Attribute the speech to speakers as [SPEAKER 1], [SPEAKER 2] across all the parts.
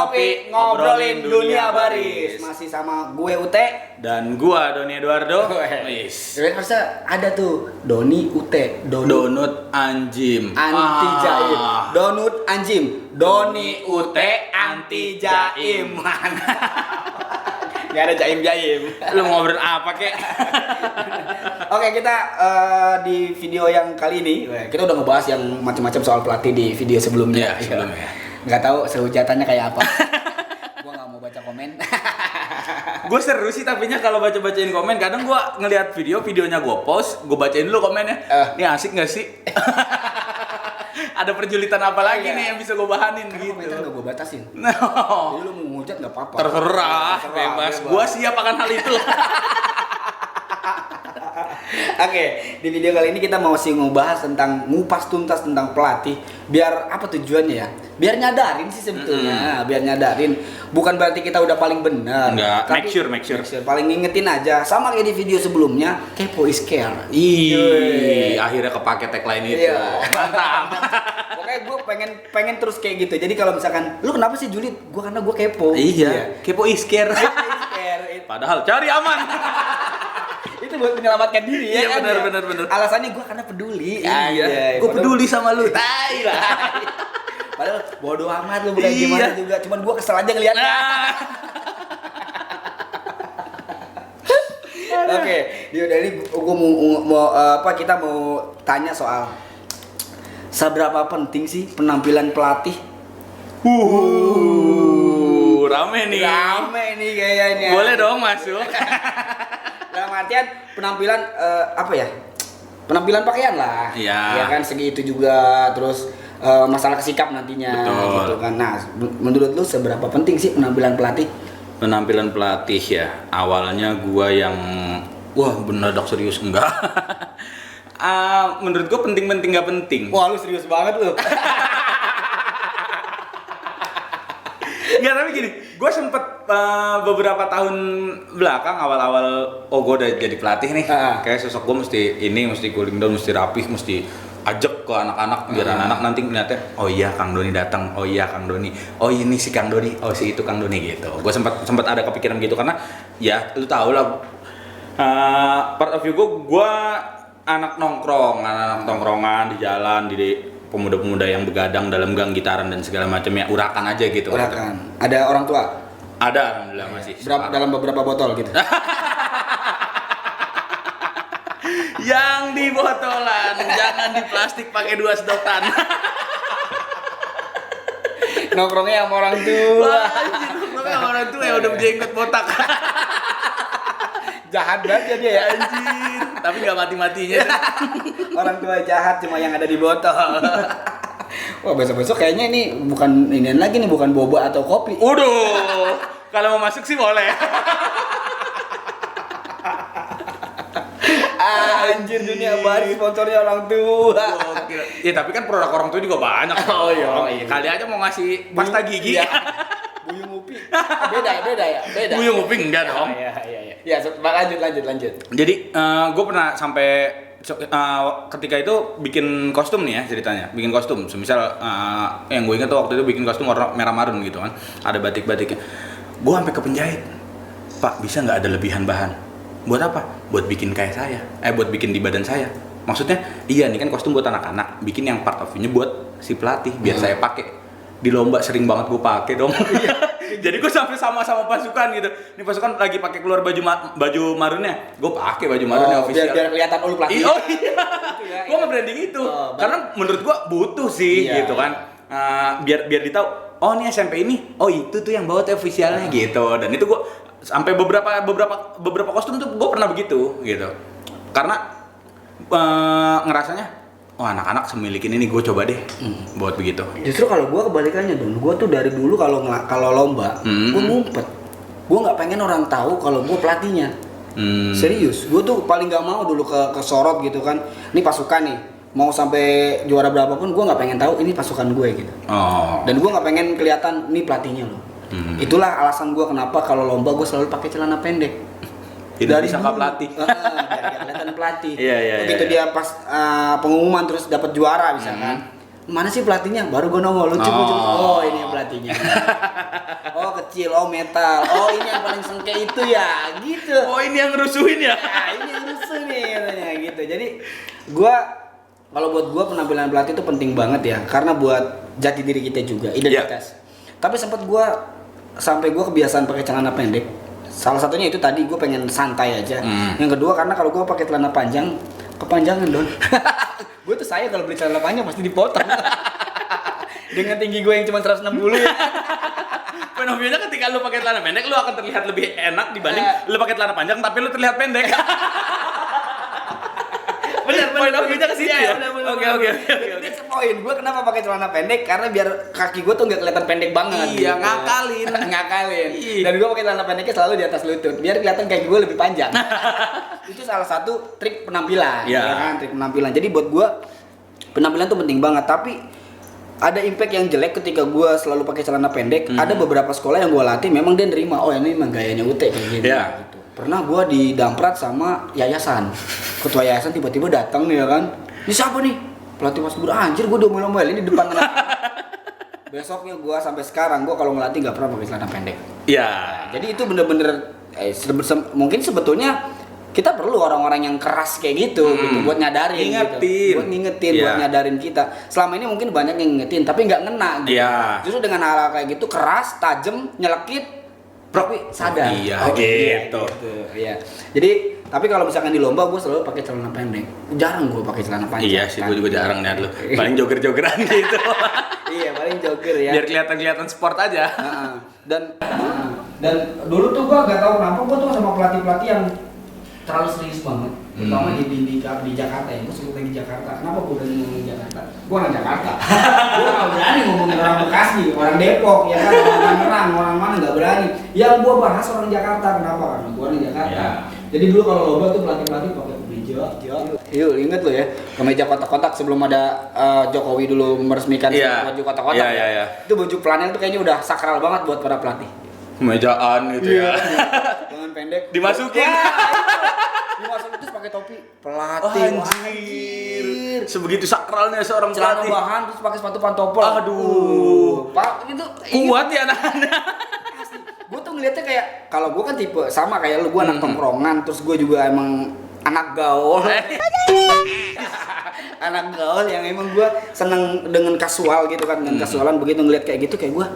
[SPEAKER 1] ngopi, ngobrolin dunia baris. Masih sama gue Ute
[SPEAKER 2] dan gua Doni Eduardo.
[SPEAKER 1] Wis. Harusnya ada tuh Doni Ute,
[SPEAKER 2] Donut Anjim.
[SPEAKER 1] Anti Jaim. Donut Anjim. Doni Ute Anti Jaim. Gak ada jaim-jaim.
[SPEAKER 2] Lu ngobrol apa kek?
[SPEAKER 1] Oke, kita di video yang kali ini kita udah ngebahas yang macam-macam soal pelatih di video sebelumnya.
[SPEAKER 2] Sebelumnya.
[SPEAKER 1] Nggak tahu sehujatannya kayak apa. Gua nggak mau baca komen.
[SPEAKER 2] Gue seru sih tapinya kalau baca-bacain komen. Kadang gue ngelihat videonya gue post, gue bacain dulu komennya. Ini asik nggak sih? Ada perjulitan apa lagi nih yang bisa gue bahanin
[SPEAKER 1] Karena
[SPEAKER 2] gitu.
[SPEAKER 1] komentar nggak gue batasin.
[SPEAKER 2] No.
[SPEAKER 1] Jadi lu mau ngehujat nggak apa-apa.
[SPEAKER 2] Terserah, bebas. Gue siap akan hal itu.
[SPEAKER 1] Oke, di video kali ini kita mau sih ngebahas tentang ngupas tuntas tentang pelatih. Biar apa tujuannya ya? Biar nyadarin sih sebetulnya, biar nyadarin. Bukan berarti kita udah paling benar.
[SPEAKER 2] Enggak,
[SPEAKER 1] tapi
[SPEAKER 2] make sure.
[SPEAKER 1] Paling ngingetin aja. Sama kayak di video sebelumnya, kepo is care.
[SPEAKER 2] Ih, akhirnya kepake tagline itu.
[SPEAKER 1] Iya.
[SPEAKER 2] Mantap.
[SPEAKER 1] Pokoknya gue pengen terus kayak gitu. Jadi kalau misalkan, lu kenapa sih julid? Gue karena gue kepo.
[SPEAKER 2] Iya, kepo is care.
[SPEAKER 1] Kepo is care.
[SPEAKER 2] Padahal cari aman.
[SPEAKER 1] Itu buat menyelamatkan diri ya.
[SPEAKER 2] Iya,
[SPEAKER 1] kan,
[SPEAKER 2] benar.
[SPEAKER 1] Alasannya gue karena peduli.
[SPEAKER 2] Iya, gue peduli sama lu. Tai lah.
[SPEAKER 1] Padahal bodoh amat lu bukan
[SPEAKER 2] Iya.
[SPEAKER 1] gimana juga. Cuman gue kesel aja ngeliatnya. Oke, yaudah ini gue kita mau tanya soal seberapa penting sih penampilan pelatih?
[SPEAKER 2] Rame nih.
[SPEAKER 1] Rame nih kayaknya.
[SPEAKER 2] Boleh dong masuk.
[SPEAKER 1] Dalam artian penampilan apa ya? Penampilan pakaian lah.
[SPEAKER 2] Iya.
[SPEAKER 1] Ya kan segi itu juga, terus masalah sikap nantinya.
[SPEAKER 2] Betul.
[SPEAKER 1] Gitu kan. Nah, menurut lu seberapa penting sih penampilan pelatih?
[SPEAKER 2] Penampilan pelatih ya. Awalnya gua yang wah bener-bener serius enggak. Menurut gua penting-penting nggak penting.
[SPEAKER 1] Wah, lu serius banget lu.
[SPEAKER 2] Enggak, tapi gini, gue sempet beberapa tahun belakang awal-awal gue udah jadi pelatih nih. Kayak sosok gue mesti cooling down, mesti rapih, mesti ajak ke anak-anak biar anak-anak nanti ngeliatnya, oh iya Kang Doni datang, oh iya Kang Doni, oh ini si Kang Doni, oh si itu Kang Doni gitu. Gue sempat ada kepikiran gitu karena ya lu tau lah, part of view gue anak nongkrongan di jalan, di pemuda-pemuda yang begadang dalam gang gitaran dan segala macam ya, urakan aja gitu.
[SPEAKER 1] Urakan. Ada orang tua?
[SPEAKER 2] Ada, alhamdulillah masih.
[SPEAKER 1] Dalam beberapa botol gitu.
[SPEAKER 2] Yang di botolan, jangan di plastik pakai 2 sedotan.
[SPEAKER 1] Nongkrongnya sama orang tua.
[SPEAKER 2] Nongkrongnya sama orang tua ya udah berjenggot botak.
[SPEAKER 1] Jahat banget dia ya.
[SPEAKER 2] Anjir, tapi nggak mati-matinya.
[SPEAKER 1] Orang tua jahat cuma yang ada di botol. Wah, besok-besok kayaknya ini bukan inian lagi nih, bukan boba atau kopi.
[SPEAKER 2] Waduh, kalau mau masuk sih boleh.
[SPEAKER 1] Anjir, dunia baris sponsornya orang tua.
[SPEAKER 2] Ya tapi kan produk orang tua juga banyak.
[SPEAKER 1] Oh iya.
[SPEAKER 2] Kali aja mau ngasih pasta gigi.
[SPEAKER 1] Iya. Buyung Upi. Beda ya.
[SPEAKER 2] Buyung Uping enggak dong.
[SPEAKER 1] Iya. Ya, lanjut.
[SPEAKER 2] Jadi gue pernah sampai ketika itu bikin kostum nih ya ceritanya, bikin kostum. Semisal yang gue ingat tuh waktu itu bikin kostum warna merah marun gitu kan, ada batik-batiknya. Gue sampai ke penjahit, Pak bisa nggak ada lebihan bahan? Buat apa? Buat bikin kayak saya, buat bikin di badan saya. Maksudnya, iya nih kan kostum buat anak-anak, bikin yang part of view-nya buat si pelatih, biar saya pakai. Di lomba sering banget gue pakai dong. Jadi gue sampai sama-sama pasukan gitu. Ini pasukan lagi pakai keluar baju marunnya, gue pakai baju marunnya official.
[SPEAKER 1] Biar kelihatan lu pelatih.
[SPEAKER 2] Oh iya. Gue nge-branding itu. Karena menurut gue butuh sih gitu kan. Biar ditahu. Oh ini SMP ini. Oh itu tuh yang bawa tuh officialnya gitu. Dan itu gue sampai beberapa kostum tuh gue pernah begitu gitu. Karena ngerasanya wah anak-anak semilikin ini gue coba deh buat begitu.
[SPEAKER 1] Justru kalau gue kebalikannya dong, gue tuh dari dulu kalau lomba, gue ngumpet. Gue nggak pengen orang tahu kalau gue pelatihnya. Serius, gue tuh paling nggak mau dulu ke sorot gitu kan. Ini pasukan nih, mau sampai juara berapapun gue nggak pengen tahu ini pasukan gue gitu. Dan gue nggak pengen kelihatan ini pelatihnya loh. Itulah alasan gue kenapa kalau lomba gue selalu pakai celana pendek.
[SPEAKER 2] Tidak disangka pelatih.
[SPEAKER 1] Dari kelihatan pelatih.
[SPEAKER 2] Iya.
[SPEAKER 1] Begitu dia pas pengumuman terus dapat juara misalkan. mana sih pelatihnya? Baru gue nongol, lucu. Oh ini yang pelatihnya. Oh kecil, oh metal, oh ini yang paling sengke itu ya, gitu.
[SPEAKER 2] Oh ini yang ngerusuhin ya?
[SPEAKER 1] Ini yang rusuh nih katanya gitu. Jadi gue, kalau buat gue penampilan pelatih itu penting banget ya, karena buat jati diri kita juga, identitas. Tapi sempat gue sampai gue kebiasaan pakai celana pendek. Salah satunya itu tadi gue pengen santai aja. Yang kedua karena kalau gue pakai celana panjang kepanjangan Don. Gue tuh saya kalau beli celana panjang pasti dipotong. Dengan tinggi gue yang cuma 160 ya.
[SPEAKER 2] Fenomenanya ketika lu pakai celana pendek lu akan terlihat lebih enak dibanding lu pakai celana panjang tapi lu terlihat pendek. Bener. Fenomenanya ke situ ya. Oke.
[SPEAKER 1] That's the point. Gue kenapa pakai celana pendek? Karena biar kaki gue tuh nggak kelihatan pendek banget.
[SPEAKER 2] Iya,
[SPEAKER 1] gitu.
[SPEAKER 2] ngakalin.
[SPEAKER 1] Dan gue pakai celana pendeknya selalu di atas lutut, biar kelihatan kaki gue lebih panjang. Itu salah satu trik penampilan, ya kan? Trik penampilan. Jadi buat gue penampilan tuh penting banget. Tapi ada impact yang jelek ketika gue selalu pakai celana pendek. Ada beberapa sekolah yang gue latih, memang dia nerima. Oh ini memang gayanya UT kayak gini.
[SPEAKER 2] Yeah.
[SPEAKER 1] Gitu. Pernah gue didamprat sama yayasan. Ketua yayasan tiba-tiba datang nih ya kan. Ini siapa nih? Pelatih Mas Bur. Anjir gue diomel-omelin di depan anak. Besoknya gue sampai sekarang gue kalau ngelatih nggak pernah pakai celana pendek.
[SPEAKER 2] Iya.
[SPEAKER 1] Jadi itu bener-bener mungkin sebetulnya kita perlu orang-orang yang keras kayak gitu, gitu buat nyadarin, gitu. Buat ngingetin, buat nyadarin kita. Selama ini mungkin banyak yang ngingetin tapi nggak ngena. Gitu. Justru dengan hal kayak gitu keras, tajam, nyelekit, tapi sadar.
[SPEAKER 2] Gitu.
[SPEAKER 1] Iya. Jadi tapi kalau misalkan di lomba gue selalu pakai celana pendek. Jarang gue pakai celana panjang.
[SPEAKER 2] Iya sih, gue juga jarang lihat lu. Paling joger-jogeran gitu.
[SPEAKER 1] Iya, paling jogger ya.
[SPEAKER 2] Biar kelihatan sport aja.
[SPEAKER 1] Dan dulu tuh gue gak tahu kenapa gue tuh sama pelatih-pelatih yang terlalu serius banget. Terutama di Jakarta ya. Gue sebut lagi Jakarta. Kenapa gue berani ngomong Jakarta? Gue orang Jakarta. Gue gak berani ngomongin orang Bekasi, orang Depok, ya kan, orang Tangerang, orang mana gak berani. Yang gue bahas orang Jakarta. Kenapa? Karena gue orang Jakarta. Jadi dulu kalau lomba tuh pelatih-pelatih pakai kemeja. Yuk, inget lo ya, kemeja kotak-kotak sebelum ada Jokowi dulu meresmikan baju kotak-kotak.
[SPEAKER 2] Iya.
[SPEAKER 1] Itu baju flanel tuh kayaknya udah sakral banget buat para pelatih.
[SPEAKER 2] Kemejaan gitu ya.
[SPEAKER 1] Tangan pendek.
[SPEAKER 2] Dimasukin.
[SPEAKER 1] Dimasukin terus pakai topi. Pelatih.
[SPEAKER 2] Anjir. Sebegitu sakralnya seorang
[SPEAKER 1] Celana
[SPEAKER 2] pelatih.
[SPEAKER 1] bahan terus pakai sepatu pantopel.
[SPEAKER 2] Aduh.
[SPEAKER 1] Pak itu
[SPEAKER 2] Kuat ya anak-anak.
[SPEAKER 1] Gue tuh ngeliatnya kayak, kalau gue kan tipe sama kayak lu, gue anak tongkrongan, terus gue juga emang anak gaul. Anak gaul yang emang gue seneng dengan kasual gitu kan, dengan kasualan. Begitu ngeliat kayak gitu kayak gue,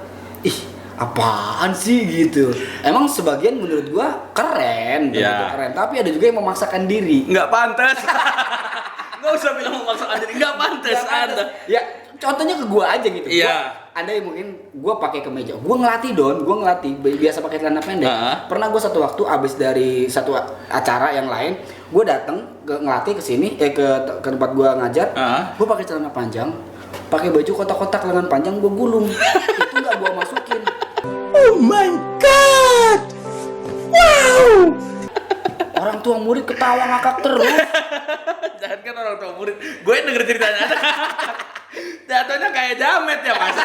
[SPEAKER 1] ih apaan sih gitu. Emang sebagian menurut gue keren, keren, tapi ada juga yang memaksakan diri.
[SPEAKER 2] Nggak pantas. Nggak usah bilang memaksakan diri, nggak pantas ada.
[SPEAKER 1] Ya contohnya ke gue aja gitu.
[SPEAKER 2] Iya.
[SPEAKER 1] Ada yang mungkin gue pakai kemeja, gue ngelatih biasa pakai celana pendek. Pernah gue satu waktu abis dari satu acara yang lain, gue datang ngelatih ke sini, ke tempat gue ngajar, gue pakai celana panjang, pakai baju kotak-kotak lengan panjang, gue gulung, itu nggak gue masukin. Oh my god, wow! Orang tua murid ketawa ngakak terus.
[SPEAKER 2] Jangan kan orang tua murid, gue denger ceritanya aja. Jatuhnya kayak jamet ya mas.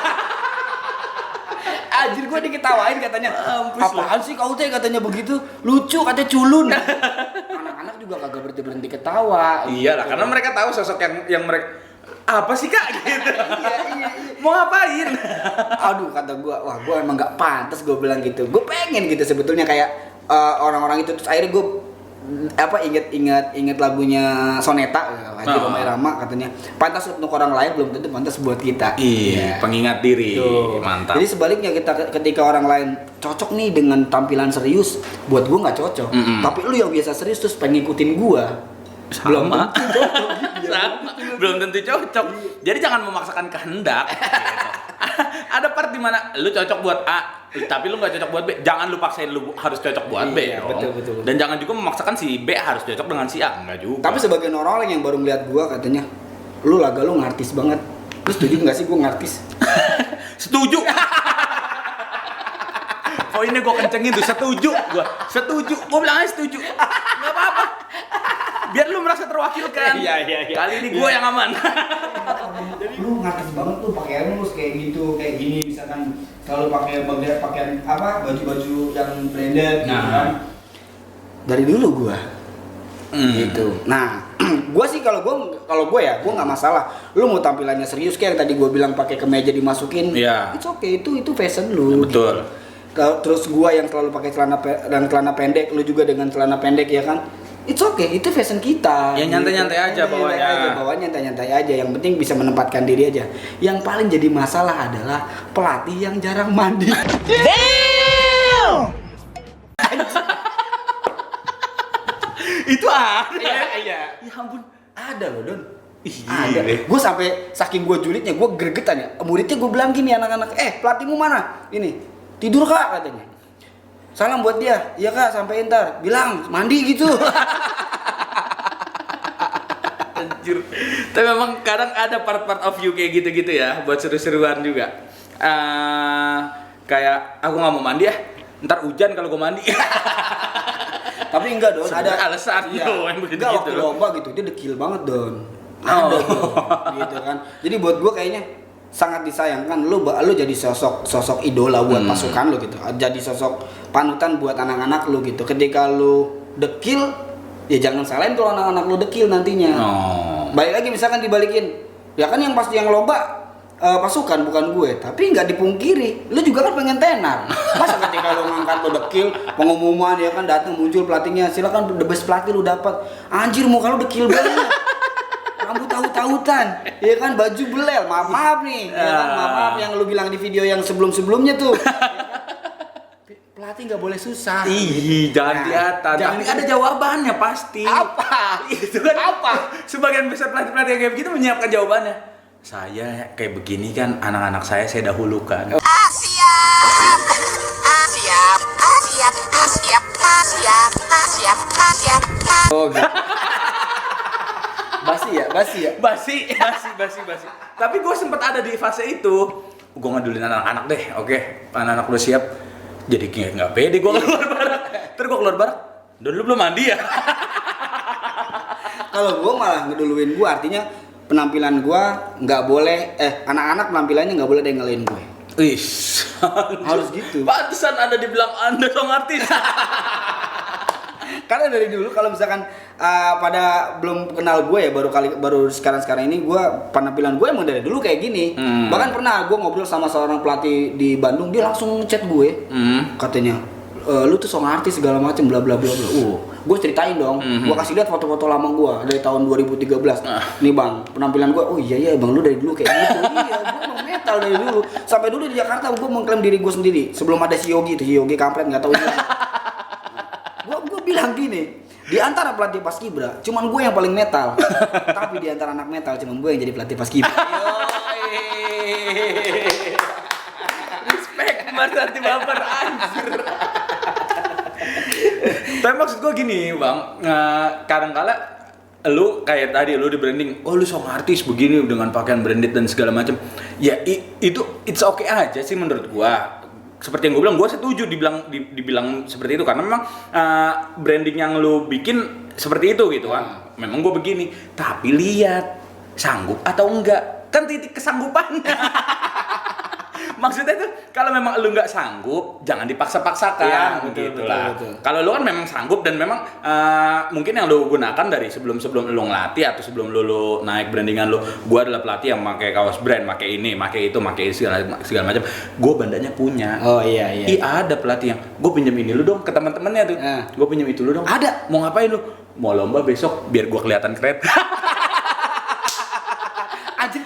[SPEAKER 1] Anjir gue diketawain katanya. Apaan sih kau teh katanya begitu, lucu katanya culun. Anak-anak juga kagak berhenti ketawa.
[SPEAKER 2] Iya lah, karena mereka tahu sosok yang mereka apa sih kak gitu.
[SPEAKER 1] Iya.
[SPEAKER 2] Mau ngapain?
[SPEAKER 1] Aduh kata gue, wah gue emang nggak pantas gue bilang gitu. Gue pengen gitu sebetulnya kayak orang-orang itu. Terus akhirnya gue inget lagunya Soneta Haji Roma Irama katanya, pantas untuk orang lain belum tentu pantas buat kita.
[SPEAKER 2] Iya, pengingat diri. Tuh. Mantap.
[SPEAKER 1] Jadi sebaliknya ketika orang lain cocok nih dengan tampilan serius, buat gue nggak cocok. Tapi lu yang biasa serius terus pengen ngikutin gue,
[SPEAKER 2] sama. Belum tentu cocok. Jadi jangan memaksakan kehendak. Gitu. Ada part dimana lu cocok buat A, tapi lu nggak cocok buat B. Jangan lu paksain lu harus cocok buat B.
[SPEAKER 1] Betul.
[SPEAKER 2] Dan jangan juga memaksakan si B harus cocok dengan si A, enggak juga.
[SPEAKER 1] Tapi sebagian orang yang baru ngeliat gua katanya, lu laga lu ngartis banget. Lu setuju nggak sih gua ngartis?
[SPEAKER 2] Setuju. Oh ini gua kencengin tuh, setuju. Gua bilang aja setuju. Nggak apa-apa. Biar lu merasa terwakilkan.
[SPEAKER 1] Iya.
[SPEAKER 2] Kali ini gua yang aman.
[SPEAKER 1] Jadi lu ngartis banget tuh pakaian lu kayak gitu, kayak gini, misalkan selalu pakai pakaian apa, baju-baju yang branded gitu kan. Dari dulu gua gitu. Nah, gue sih kalau gue ya, gue nggak masalah. Lu mau tampilannya serius kayak yang tadi gue bilang pakai kemeja dimasukin, it's okay, itu fashion lu.
[SPEAKER 2] Betul.
[SPEAKER 1] Gitu. Terus gue yang selalu pakai celana pendek, lu juga dengan celana pendek ya kan? It's okay, itu fashion kita.
[SPEAKER 2] Ya nyantai-nyantai aja bawanya.
[SPEAKER 1] Bawanya nyantai-nyantai aja. Yang penting bisa menempatkan diri aja. Yang paling jadi masalah adalah pelatih yang jarang mandi. Damn!
[SPEAKER 2] Itu ada.
[SPEAKER 1] Iya. Ya ampun, ada loh Don.
[SPEAKER 2] Ada.
[SPEAKER 1] Gue sampai saking gue julidnya, gue gregetan ya. Muridnya gue bilang gini anak-anak, pelatihmu mana? Ini tidur kak katanya. Salam buat dia, iya kak sampai ntar. Bilang mandi gitu.
[SPEAKER 2] Anjir. Tapi memang kadang ada part-part of you kayak gitu-gitu ya, buat seru-seruan juga. Kayak aku nggak mau mandi ya, ntar hujan kalau gue mandi.
[SPEAKER 1] Tapi enggak Don,
[SPEAKER 2] sebenarnya
[SPEAKER 1] ada
[SPEAKER 2] alasan yang begitu
[SPEAKER 1] enggak,
[SPEAKER 2] gitu.
[SPEAKER 1] waktu lomba gitu, dia dekil banget Don. Ada Don, gitu kan. Jadi buat gue kayaknya sangat disayangkan lu jadi sosok idola buat pasukan lu gitu. Jadi sosok panutan buat anak-anak lu gitu. Ketika lu dekil, ya jangan salahin kalau anak-anak lu dekil nantinya. Balik lagi misalkan dibalikin. Ya kan yang pasti yang lomba pasukan bukan gue, tapi nggak dipungkiri, lu juga kan pengen tenar. Masa ketika lu ngangkat lu dekil, pengumuman ya kan datang muncul pelatihnya, silakan the best pelatih lu dapat. Anjir muka lu dekil banget. Rambut tahu-tahutan, ya kan baju belel, maaf nih, ya kan maaf yang lu bilang di video yang sebelumnya tuh. Ya kan? Pelatih nggak boleh susah.
[SPEAKER 2] Jangan kelihatan. Tapi ada jawabannya pasti.
[SPEAKER 1] Apa?
[SPEAKER 2] Itu kan
[SPEAKER 1] apa?
[SPEAKER 2] Sebagian besar pelatih-pelatih yang kayak begitu menyiapkan jawabannya. Saya kayak begini kan, anak-anak saya dahulukan.
[SPEAKER 3] Siap.
[SPEAKER 1] Oh gitu. Basi ya.
[SPEAKER 2] Basi. Tapi gue sempat ada di fase itu. Gue ngedulin anak-anak deh. Oke, anak-anak udah siap. Jadi kayak nggak pede gue keluar barak. Terus gue keluar barak. Dulu belum mandi ya.
[SPEAKER 1] Kalau gue malah ngeduluin gue, artinya penampilan gue nggak boleh, anak-anak penampilannya nggak boleh ada yang ngelain gue. Harus gitu.
[SPEAKER 2] Pantesan Anda dibilang Anda song artis.
[SPEAKER 1] Karena dari dulu kalau misalkan pada belum kenal gue ya, baru sekarang ini gue penampilan gue emang dari dulu kayak gini. Bahkan pernah gue ngobrol sama seorang pelatih di Bandung, dia langsung chat gue, katanya lu tuh song artis segala macem bla bla bla bla. Gue ceritain dong, gue kasih lihat foto-foto lama gue dari tahun 2013. Nih bang, penampilan gue, oh iya bang lu dari dulu kayak gitu. Iya, gue emang metal dari dulu. Sampai dulu di Jakarta gue mengklaim diri gue sendiri sebelum ada si Yogi kampret nggak tahu. Gue bilang gini, di antara pelatih Paskibra, cuman gue yang paling metal. Tapi di antara anak metal, cuman gue yang jadi pelatih Paskibra.
[SPEAKER 2] Respect, berarti baper anjir. Tapi maksud gue gini bang, kadang-kala lu kayak tadi lu di branding, oh lu song artis begini dengan pakaian branded dan segala macam. Ya itu it's okay aja sih menurut gue. Seperti yang gue bilang, gue setuju dibilang seperti itu karena memang branding yang lu bikin seperti itu gitu kan. Memang gue begini, tapi lihat sanggup atau enggak, kan titik kesanggupannya. Maksudnya tuh kalau memang lu nggak sanggup, jangan dipaksa-paksakan.
[SPEAKER 1] Ya,
[SPEAKER 2] betul.
[SPEAKER 1] Kalau
[SPEAKER 2] lu kan memang sanggup dan memang mungkin yang lu gunakan dari sebelum lu ngelatih atau sebelum lu naik brandingan lu, gua adalah pelatih yang pakai kaos brand, pakai ini, pakai itu, segala macam. Gua bandanya punya.
[SPEAKER 1] Oh iya.
[SPEAKER 2] Ada pelatih yang gua pinjam ini lu dong ke teman-temannya tuh. Gua pinjam itu lu dong.
[SPEAKER 1] Ada.
[SPEAKER 2] Mau ngapain lu? Mau lomba besok biar gua kelihatan keren.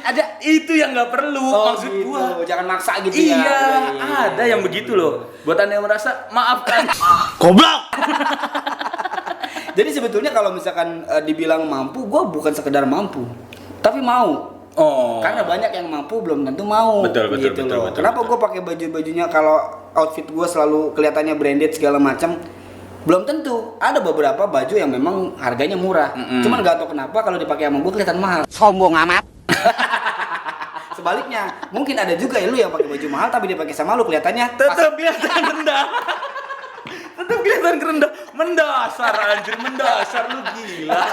[SPEAKER 2] Ada itu yang nggak perlu maksud
[SPEAKER 1] gitu.
[SPEAKER 2] gua.
[SPEAKER 1] Jangan maksa gitu
[SPEAKER 2] Iya,
[SPEAKER 1] ya.
[SPEAKER 2] ada yang begitu loh. Buat Anda yang merasa maafkan.
[SPEAKER 1] Goblok. Jadi sebetulnya kalau misalkan dibilang mampu, gua bukan sekedar mampu, tapi mau. Karena banyak yang mampu belum tentu mau.
[SPEAKER 2] Betul.
[SPEAKER 1] Kenapa gue pakai baju-bajunya kalau outfit gue selalu kelihatannya branded segala macam? Belum tentu. Ada beberapa baju yang memang harganya murah. Cuman gak tau kenapa kalau dipakai sama gue kelihatan mahal.
[SPEAKER 3] Sombong amat.
[SPEAKER 1] Sebaliknya, mungkin ada juga ya lu yang pakai baju mahal tapi dia pakai sama lu kelihatannya
[SPEAKER 2] Tetap kelihatan rendah. Tetap kelihatan rendah. Mendasar anjir, mendasar lu gila.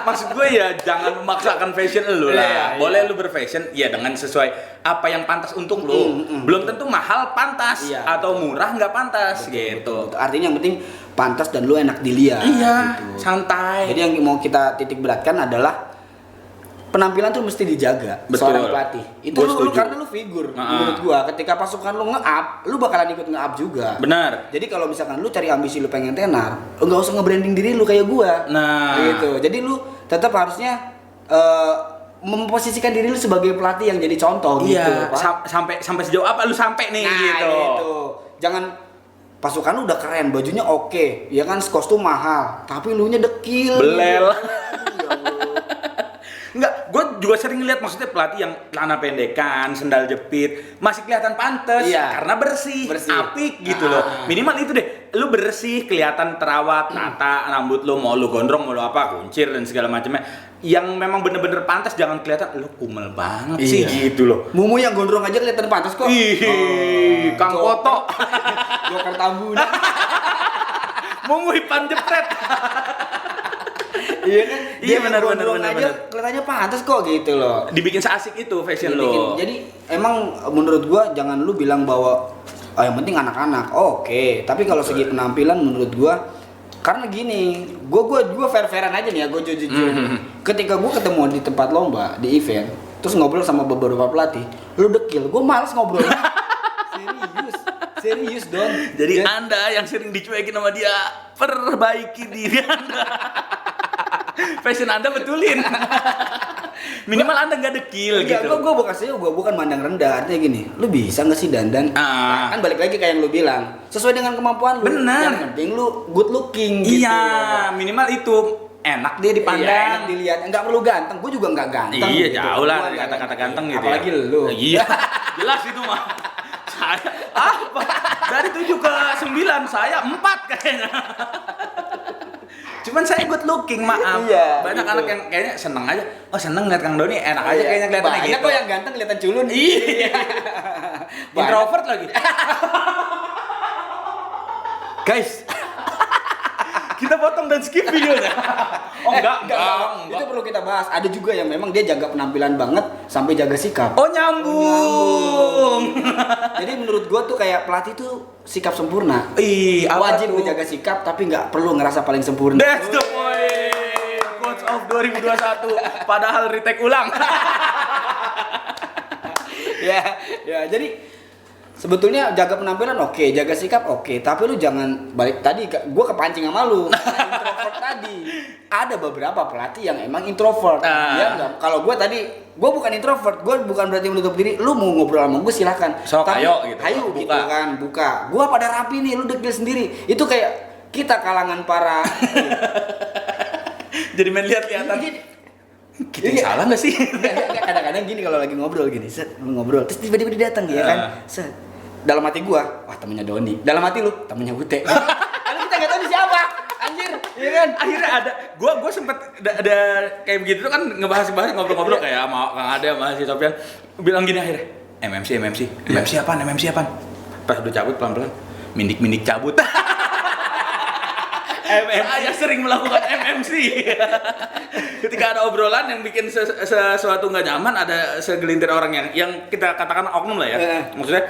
[SPEAKER 2] maksud gue ya jangan memaksakan fashion lu lah. Boleh lu berfashion ya dengan sesuai apa yang pantas untuk lu. Belum tentu mahal pantas atau murah nggak pantas gitu.
[SPEAKER 1] Betul. Artinya yang penting pantas dan lu enak dilihat.
[SPEAKER 2] Iya,
[SPEAKER 1] gitu.
[SPEAKER 2] santai.
[SPEAKER 1] Jadi yang mau kita titik beratkan adalah penampilan tuh mesti dijaga.
[SPEAKER 2] Betul.
[SPEAKER 1] Seorang pelatih. Itu lu karena lu figur. Menurut gua ketika pasukan lu nge-up, lu bakalan ikut nge-up juga.
[SPEAKER 2] Benar.
[SPEAKER 1] Jadi kalau misalkan lu cari ambisi lu pengen tenar, lu nggak usah nge-branding diri lu kayak gua.
[SPEAKER 2] Nah,
[SPEAKER 1] gitu. Jadi lu tetap harusnya memposisikan diri lu sebagai pelatih yang jadi contoh gitu.
[SPEAKER 2] Sampai sejauh apa lu sampai nih gitu.
[SPEAKER 1] Jangan pasukan lu udah keren, bajunya oke, ya kan kostum mahal, tapi lu nya dekil.
[SPEAKER 2] Belel. Enggak, gue juga sering lihat maksudnya pelatih yang celana pendekan, sendal jepit, masih kelihatan pantes karena bersih, apik gitu loh. Minimal itu deh, lu bersih, kelihatan terawat, tata, rambut lu mau lu gondrong, mau lu apa, kuncir dan segala macamnya. Yang memang bener-bener pantas, jangan kelihatan lu kumel banget sih gitu loh.
[SPEAKER 1] Mumu yang gondrong aja kelihatan pantas kok.
[SPEAKER 2] Ih, Kang Koto.
[SPEAKER 1] Joker Tambuna.
[SPEAKER 2] Mumu Ipan Jepret.
[SPEAKER 1] Iya kan?
[SPEAKER 2] Iya benar.
[SPEAKER 1] Kelihatannya pantas kok gitu loh.
[SPEAKER 2] Dibikin seasik itu fashion lo.
[SPEAKER 1] Jadi emang menurut gua jangan lu bilang bahwa yang penting anak-anak. Oke, tapi kalau segi penampilan menurut gua karena gini, gua fair-fairan aja nih ya, gua jujur. Ketika gua ketemu di tempat lomba, di event, terus ngobrol sama beberapa pelatih, lu dekil, gua malas ngobrol. Serius Don.
[SPEAKER 2] Jadi Anda yang sering dicuekin sama dia, perbaiki diri Anda. Fashion Anda betulin. Minimal Anda nggak dekil gitu.
[SPEAKER 1] Gue bukan mandang rendah. Artinya gini, lu bisa nggak sih dandan? Nah, kan balik lagi kayak yang lu bilang, sesuai dengan kemampuan lu.
[SPEAKER 2] Benar.
[SPEAKER 1] Yang penting lu good looking gitu.
[SPEAKER 2] Iya, minimal itu enak dia dipandang.
[SPEAKER 1] Iya, enak dilihat. Nggak perlu ganteng. Gue juga nggak ganteng.
[SPEAKER 2] Iya,
[SPEAKER 1] gitu.
[SPEAKER 2] jauh lah dari kata-kata ganteng gitu.
[SPEAKER 1] Apalagi lu.
[SPEAKER 2] Iya, jelas itu mah. Saya dari 7 ke 9 saya 4 kayaknya. Cuman saya good looking, maaf.
[SPEAKER 1] Iya,
[SPEAKER 2] banyak
[SPEAKER 1] gitu.
[SPEAKER 2] anak yang kayaknya seneng aja. Oh seneng liat Kang Doni, enak aja kayaknya kelihatannya gitu.
[SPEAKER 1] Banyak kok yang ganteng kelihatan culun.
[SPEAKER 2] Iya. Introvert lagi. Guys, kita potong dan skip videonya. Oh enggak.
[SPEAKER 1] Itu perlu kita bahas. Ada juga yang memang dia jaga penampilan banget sampai jaga sikap.
[SPEAKER 2] Oh nyambung.
[SPEAKER 1] Jadi menurut gua tuh kayak pelatih tuh sikap sempurna. Wajib menjaga sikap tapi nggak perlu ngerasa paling sempurna.
[SPEAKER 2] That's the point. Quotes of 2021. Padahal retake ulang.
[SPEAKER 1] ya, jadi sebetulnya jaga penampilan oke, jaga sikap oke, tapi lu jangan balik tadi gua kepancing sama lu. Introvert tadi. Ada beberapa pelatih yang emang introvert. Ya enggak. Kalau gua bukan introvert, gua bukan berarti menutup diri. Lu mau ngobrol sama gua silakan.
[SPEAKER 2] Tapi ayo gitu.
[SPEAKER 1] Ayo gitu kan, buka. Gua pada rapi nih, lu dekil sendiri. Itu kayak kita kalangan para
[SPEAKER 2] jadi main lihat-lihatan. Kita salah nggak sih?
[SPEAKER 1] Kadang-kadang gini kalau lagi ngobrol gini, ngobrol, terus tiba-tiba dia datang ya kan, dalam hati gua, wah temennya Doni, dalam hati lu, temennya Ute. Karena kita nggak tahu dia siapa, anjir, iya kan? Akhirnya
[SPEAKER 2] ada, gua sempet ada kayak begitu tuh kan ngebahas ngobrol-ngobrol kayak sama Kang Ade sama si Sofian, bilang gini akhirnya, MMC apaan? Pas udah cabut pelan-pelan, mindik cabut. Saya sering melakukan MMC. Ketika ada obrolan yang bikin sesuatu nggak nyaman, ada segelintir orang yang kita katakan oknum lah ya. Maksudnya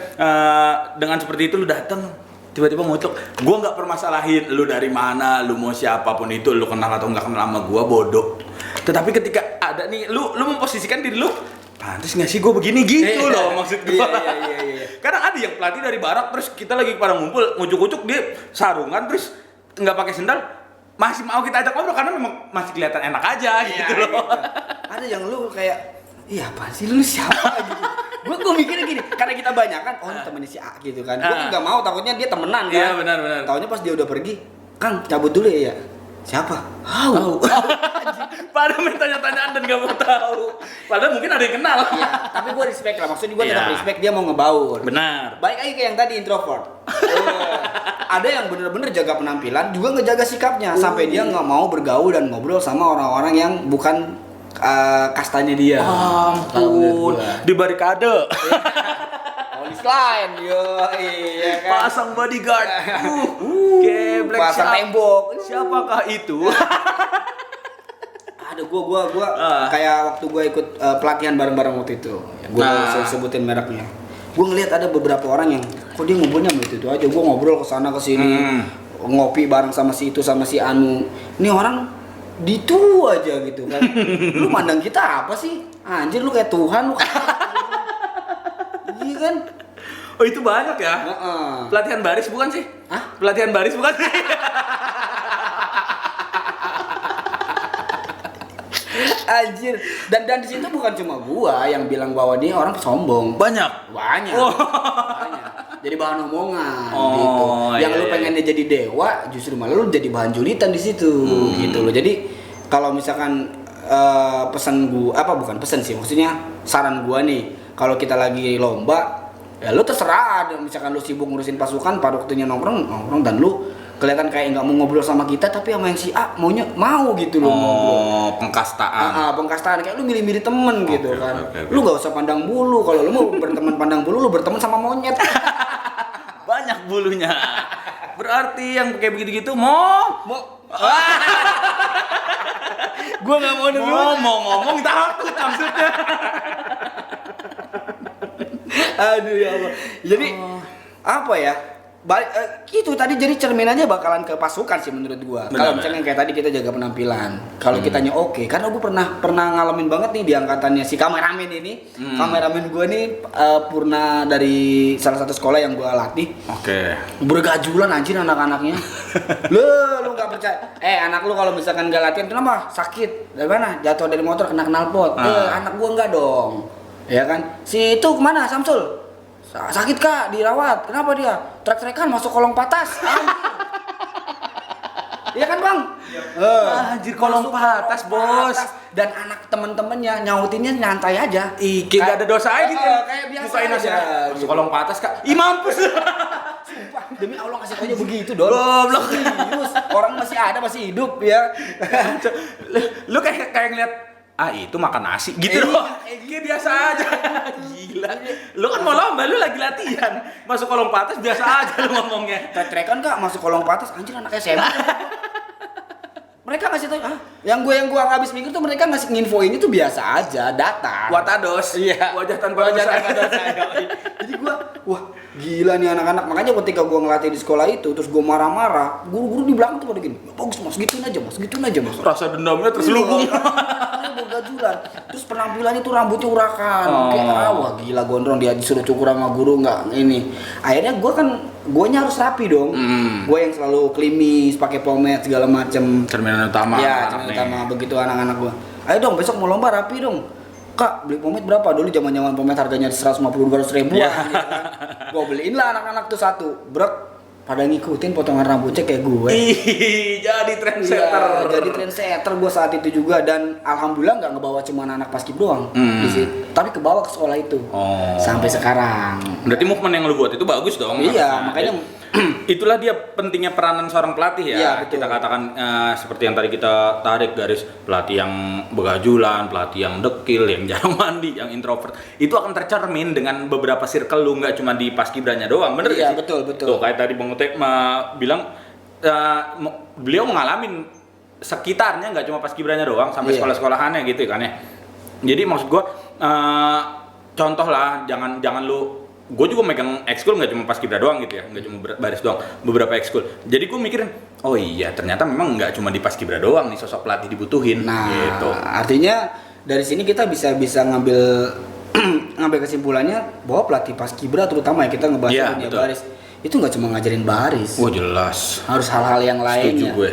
[SPEAKER 2] dengan seperti itu lu datang tiba-tiba ngutuk. Gua nggak permasalahin lu dari mana, lu mau siapapun itu, lu kenal atau nggak kenal sama gua, bodoh. Tetapi ketika ada nih, lu memposisikan diri lu, pantes nggak sih gue begini gitu loh maksud gue. Iya. Kadang ada yang pelatih dari barak terus kita lagi pada ngumpul ngucuk-ngucuk dia sarungan terus nggak pakai sendal masih mau kita ajak ngobrol karena memang masih kelihatan enak aja gitu loh. Gitu.
[SPEAKER 1] Ada yang lu kayak iya apa sih lu siapa gitu. Gue mikirnya gini karena kita banyak kan ini temennya si A gitu kan. Gue nggak mau takutnya dia temenan kan.
[SPEAKER 2] Iya benar.
[SPEAKER 1] Taunya pas dia udah pergi, Kang cabut dulu ya. Siapa? Tahu.
[SPEAKER 2] Padahal main tanya-tanyaan dan gak mau tahu. Padahal mungkin ada yang kenal.
[SPEAKER 1] Iya, tapi gue respect lah. Maksudnya gue tetap respect dia mau ngebaur.
[SPEAKER 2] Benar.
[SPEAKER 1] Baik lagi kayak yang tadi introvert. Ada yang bener-bener jaga penampilan juga ngejaga sikapnya sampai dia nggak mau bergaul dan ngobrol sama orang-orang yang bukan kastanya dia.
[SPEAKER 2] Ampun. Di barikade.
[SPEAKER 1] Polis lain, iya kan.
[SPEAKER 2] Pasang bodyguard. Geblek
[SPEAKER 1] pasang tembok.
[SPEAKER 2] Siapakah itu?
[SPEAKER 1] Ada gua kayak waktu gua ikut pelatihan bareng-bareng waktu itu. Gua sebutin mereknya. Gua ngelihat ada beberapa orang yang kok dia ngobrolnya sama itu aja. Gua ngobrol ke sana ke sini. Ngopi bareng sama si itu sama si Anu. Ini orang ditu aja gitu kan. Lu mandang kita apa sih? Anjir lu kayak Tuhan lu. Iya kan?
[SPEAKER 2] Oh itu banyak ya? Pelatihan baris bukan sih?
[SPEAKER 1] Hah?
[SPEAKER 2] Pelatihan baris bukan sih?
[SPEAKER 1] Anjir. Dan di situ bukan cuma gua yang bilang bahwa dia orang sombong.
[SPEAKER 2] Banyak.
[SPEAKER 1] Banyak. Jadi bahan omongan
[SPEAKER 2] Oh,
[SPEAKER 1] gitu. Yang
[SPEAKER 2] iya,
[SPEAKER 1] lu pengen dia jadi dewa, justru malah lu jadi bahan julitan di situ gitu loh. Jadi kalau misalkan pesan gua bukan pesan sih, maksudnya saran gua nih, kalau kita lagi lomba, ya lu terserah. Misalkan lu sibuk ngurusin pasukan, pada waktunya nongkrong dan lu kelihatan kayak nggak mau ngobrol sama kita, tapi sama yang si A mau gitu loh ngobrol.
[SPEAKER 2] Pengkastaan.
[SPEAKER 1] Pengkastaan kayak lu milih-milih temen gitu kan.
[SPEAKER 2] Okay.
[SPEAKER 1] Lu nggak usah pandang bulu. Kalau lu mau berteman pandang bulu, lu berteman sama monyet.
[SPEAKER 2] Banyak bulunya. Berarti yang kayak begitu-gitu mau
[SPEAKER 1] Gua nggak mau dulu.
[SPEAKER 2] mau ngomong takut maksudnya.
[SPEAKER 1] Aduh ya Allah. Jadi apa ya? Itu tadi jadi cerminannya bakalan ke pasukan sih menurut gua. Kalau misalnya kayak tadi kita jaga penampilan, kalau kitanya oke, karena gua pernah ngalamin banget nih di angkatannya si kameramen ini. Kameramen gua nih purna dari salah satu sekolah yang gua latih.
[SPEAKER 2] Oke.
[SPEAKER 1] Bergajulan anjir anak-anaknya. Lu nggak percaya? Anak lu kalau misalkan nggak latihan kenapa? Sakit. Dari mana? Jatuh dari motor kena knalpot. Anak gua nggak dong. Ya kan? Si itu kemana? Samsul? Sakit kak, dirawat. Kenapa dia? Trek-trekan masuk kolong patas. Iya kan bang?
[SPEAKER 2] Anjir kolong patas bos.
[SPEAKER 1] Dan anak temen-temennya nyautinnya nyantai aja.
[SPEAKER 2] Kayak gak ada dosa aja gitu.
[SPEAKER 1] Kayak biasa
[SPEAKER 2] Bukain
[SPEAKER 1] aja.
[SPEAKER 2] Masuk kolong patas kak. Ih mampus.
[SPEAKER 1] Sumpah, demi Allah kasih taunya begitu dong.
[SPEAKER 2] Goblok.
[SPEAKER 1] Serius, orang masih ada, masih hidup ya.
[SPEAKER 2] Lu kayak ngeliat itu makan nasi gitu loh. Kayak biasa aja. Gila. Lu kan mau lomba, lu lagi latihan. Masuk kolong patas biasa aja lu ngomongnya.
[SPEAKER 1] Trek-trekan kak masuk kolong patas, anjir anak SMA. Mereka ngasih tahu, yang gua habis mikir tuh mereka ngasih nginfoin itu biasa aja, data.
[SPEAKER 2] Watados.
[SPEAKER 1] Iya.
[SPEAKER 2] Wajah tanpa dosa.
[SPEAKER 1] Jadi gua, wah gila nih anak-anak. Makanya ketika gua ngelatih di sekolah itu, terus gua marah-marah, guru-guru di belakang tuh pada gini, bagus mas, gituin aja mas.
[SPEAKER 2] Rasa dendamnya terselubung.
[SPEAKER 1] Bergajulan. Terus penampilannya tuh rambutnya urakan. Kayak wah gila gondrong, dia disuruh cukur sama guru nggak ini. Akhirnya guanya harus rapi dong. Gua yang selalu klimis, pakai pomade segala macem.
[SPEAKER 2] Cerminan utama.
[SPEAKER 1] Iya, cerminan utama. Begitu anak-anak gua. Ayo dong besok mau lomba rapi dong. Kak, beli pomade berapa? Dulu zaman-zaman pomade harganya 150-200 ribu.
[SPEAKER 2] Ya.
[SPEAKER 1] Kan? Gua beliin lah anak-anak tuh satu. Pada ngikutin potongan rambutnya kayak gue.
[SPEAKER 2] Jadi trendsetter.
[SPEAKER 1] Iya, jadi trendsetter gue saat itu juga, dan alhamdulillah nggak ngebawa cuma anak paskib doang di situ, tapi kebawa ke sekolah itu sampai sekarang.
[SPEAKER 2] Berarti movement yang lu buat itu bagus dong.
[SPEAKER 1] Iya, makanya
[SPEAKER 2] itulah dia pentingnya peranan seorang pelatih ya.
[SPEAKER 1] Iya, betul.
[SPEAKER 2] Kita katakan seperti yang tadi kita tarik garis, pelatih yang begajulan, pelatih yang dekil, yang jarang mandi, yang introvert, itu akan tercermin dengan beberapa circle lu, nggak cuma di paskibranya doang, bener
[SPEAKER 1] iya,
[SPEAKER 2] gak sih?
[SPEAKER 1] betul.
[SPEAKER 2] Tuh kayak tadi Bang Utek bilang beliau ngalamin sekitarnya, nggak cuma paskibranya doang, sampai sekolah-sekolahannya gitu kan ya. Jadi maksud gua contoh lah, jangan lu. Gue juga megang ekskul nggak cuma paskibra doang gitu ya, nggak cuma baris doang, beberapa ekskul. Jadi gue mikirin, oh iya ternyata memang nggak cuma di paskibra doang nih sosok pelatih dibutuhin.
[SPEAKER 1] Nah,
[SPEAKER 2] gitu.
[SPEAKER 1] artinya dari sini kita bisa ngambil kesimpulannya bahwa pelatih paskibra terutama ya, kita ngebahas dunia baris itu nggak cuma ngajarin baris.
[SPEAKER 2] Wah jelas.
[SPEAKER 1] Harus hal-hal yang lainnya.
[SPEAKER 2] Setuju gue.